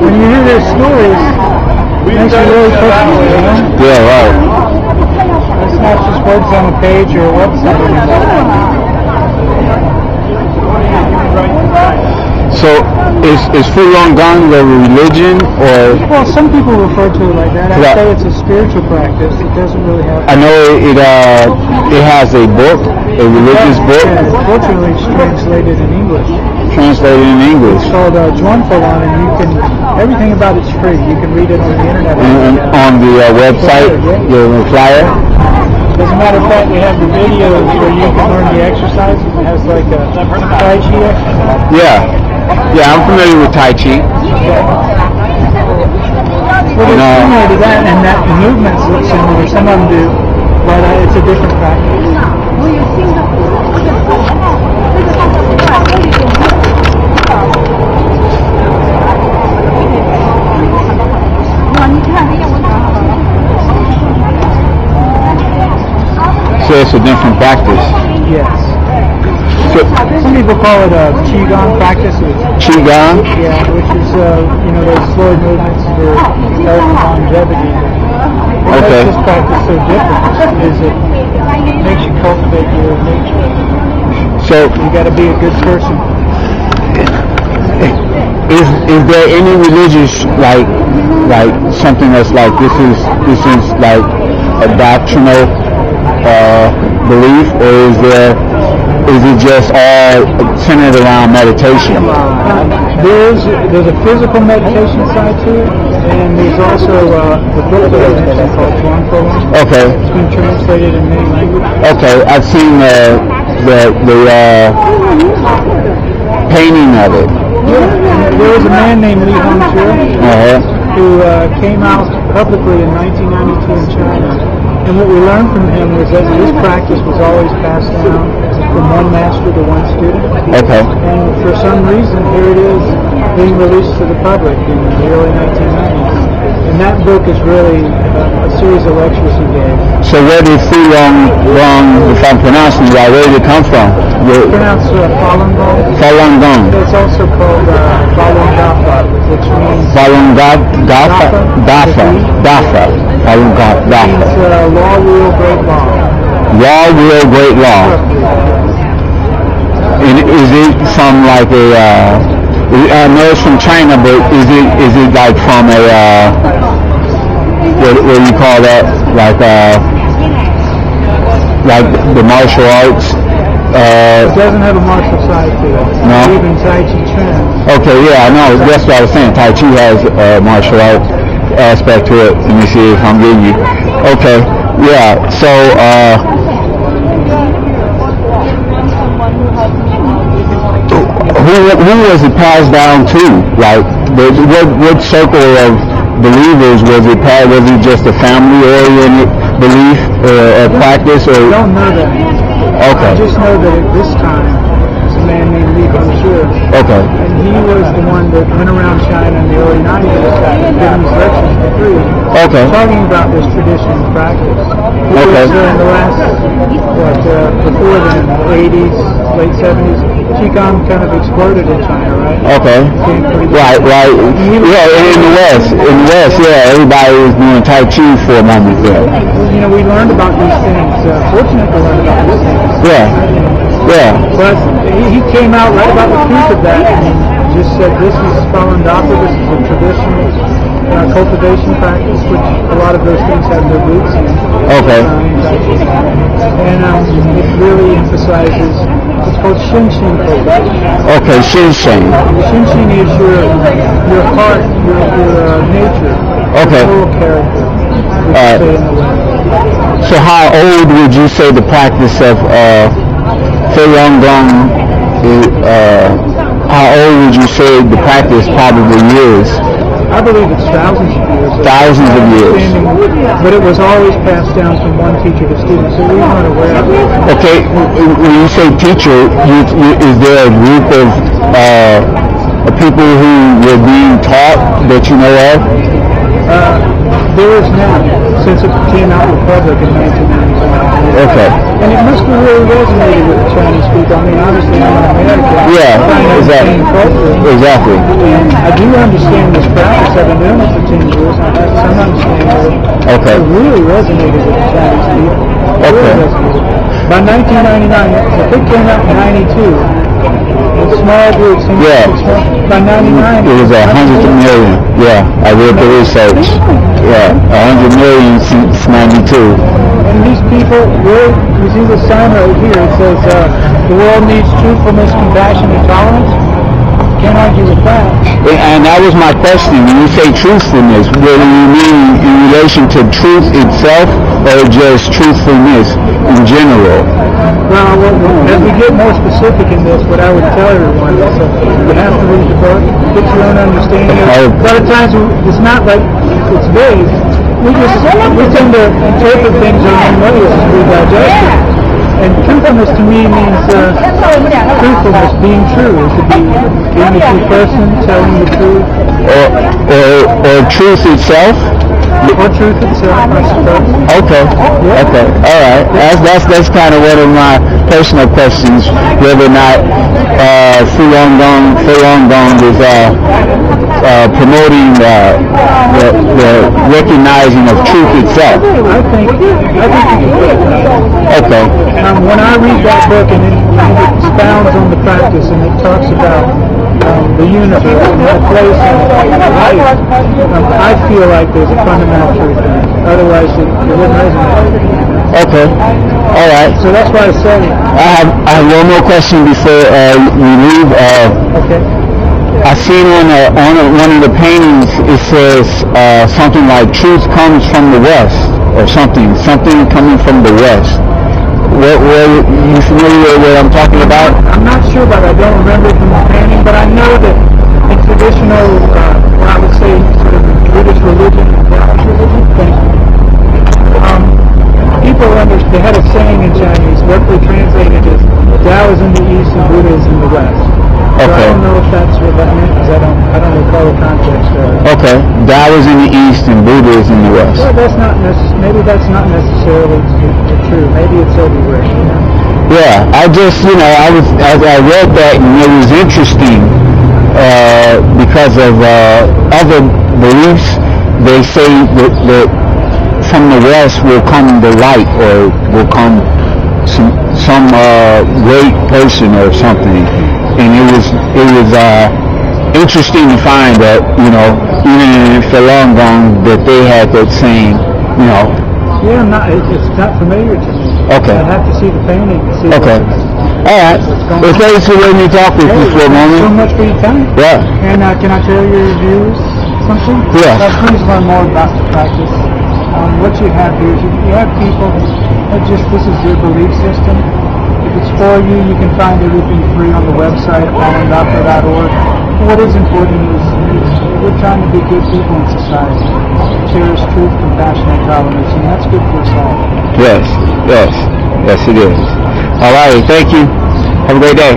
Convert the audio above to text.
when you hear their stories, it makes you really personal, you know? Yeah, right. It's not just words on a page or a website. So, is Falun Gong a religion, or? Well, some people refer to it like that. I say it's a spiritual practice. It doesn't really have. I know it has a book, a religious book. Unfortunately, it's translated in English. Translated in English. It's called Juan Falun, and you can everything about it's free. You can read it on the internet. On the website, your flyer. As a matter of fact, we have the videos where you can learn the exercises. It has like a Tai Chi exercise. Yeah, I'm familiar with Tai Chi. Well, it's similar to that, and that the movements look similar. Some of them do, but it's a different practice. So it's a different practice. Yes. Some people call it a Qigong practice. Qigong? Yeah, which is, those slow movements for health and longevity. What makes this practice so different is it makes you cultivate your nature. So you got to be a good person. Is there any religious like something that's like this is like a doctrinal belief, or is it just all centered around meditation? There's a physical meditation side to it, and there's also the book that I mentioned called Falun Gong. Okay. It's been translated in many languages. Okay, I've seen the painting of it. Yeah, there was a man named Li Hongzhi who came out publicly in 1992 in China. And what we learned from him was that this practice was always passed down from one master to one student. Okay. And for some reason, here it is being released to the public in the early 1990s. And that book is really a series of lectures he gave. So where did Falun Gong, if I'm pronouncing it right, where did it come from? It's pronounced Falun Gong. Falun Gong. It's also called Falun Dafa, which means... Falun Dafa. Falun Dafa. Means law, rule, great law. Law, rule, great law. And is it from like I know it's from China, but is it like from a what do you call that? Like the martial arts? It doesn't have a martial side to it. No. Even Tai Chi Chuan. Okay, yeah, I know. That's what I was saying. Tai Chi has a martial art aspect to it. Let me see if I'm getting you. Okay, yeah. So who was it passed down to? Like, what circle of believers was it passed? Was it just a family-oriented belief or practice? Or? I don't know that. Okay. I just know that at this time, there's a man named Li Hongzhi. Okay. And he was the one that went around China in the early 90s and giving these lectures for free. Okay. Talking about this tradition and practice. Because in the last, before then, the 80s, late 70s, Qigong kind of exploded in China, right? Okay. Right. Yeah, in the West, yeah, everybody was doing Tai Chi for a moment there. Well, we learned about these things. Fortunate to learn about these things. Yeah. But he came out right about the truth of that and just said this is Falun Dafa, this is a traditional cultivation practice, which a lot of those things have their roots in. Okay. And it really emphasizes, it's called Shinshin cultivation. Okay, Shinshin. Shinshin is your heart, your nature, okay. Your moral character. So how old would you say the practice of Falun Gong how old would you say the practice probably is? I believe it's thousands of years. Thousands of years. But it was always passed down from one teacher to student, so we weren't aware of it. Okay, when you say teacher, is there a group of people who were being taught that you know of? There is now, since it came out in public in 1995. Okay. And it must have really resonated with the Chinese people. I mean, obviously I'm an American. Yeah, exactly. And I do understand this practice. I've been doing it for 10 years. I have some understanding of it. Okay. It really resonated with the Chinese people. It really resonated. By 1999, the book came out in 92. With small groups. Yeah. By 99, It was 100 million. Yeah, I read the research. Yeah, 100 million since 92. And these people, really, you see the sign right here. It says, the world needs truthfulness, compassion, and tolerance. Can't argue with that. And that was my question. When you say truthfulness, what do you mean in relation to truth itself or just truthfulness in general? Well, as we get more specific in this, what I would tell everyone is that you have to read the book, get your own understanding. A lot of times it's not like it's vague. We tend to interpret things our own ways as we digest it. And truthfulness to me means truthfulness, being true. It could be being a true person, telling the truth. Or truth itself? Or truth itself, I suppose. Okay. Okay. All right. That's kind of one of my personal questions, whether or not Falun Gong is promoting the recognizing of truth itself. I think Okay. When I read that book and it expounds on the practice and it talks about the universe and the place in life, I feel like there's a fundamental truth there. Otherwise, it wouldn't resonate. Okay. All right. So that's why I say. I have one more question before we leave. Okay. I seen on one of the paintings it says something like "truth comes from the west" or something coming from the west. What you familiar with what I'm talking about? I'm not sure, but I don't remember it from the painting. But I know that in traditional, I would say, sort of Buddhist religion, people they had a saying in Chinese, roughly translated as Tao is in the east and Buddha is in the west. So Okay. I don't know if that's what that meant because I don't recall the context of it. Okay. Tao is in the east and Buddha is in the west. Well, maybe that's not necessarily true. Maybe it's everywhere. You know? Yeah, I just, I read that and it was interesting because of other beliefs. They say that from the west will come the light, or will come some great person or something. And it was interesting to find that, even in Falun Gong, that they had that saying, Yeah, it's not familiar to me. Okay. I'd have to see the painting to see. Okay. All right. Well, thanks for letting me talk with you for a Thank you so moment. much for your time. Yeah. And can I tell your views something? Yeah. Please learn more about the practice. What you have here is you have people that this is their belief system. If it's for you, you can find everything free on the website at falundafa.org. What is important is we're trying to be good people in society. Cherish truth, compassion, and tolerance, and that's good for us all. Yes, it is. All right, thank you. Have a great day.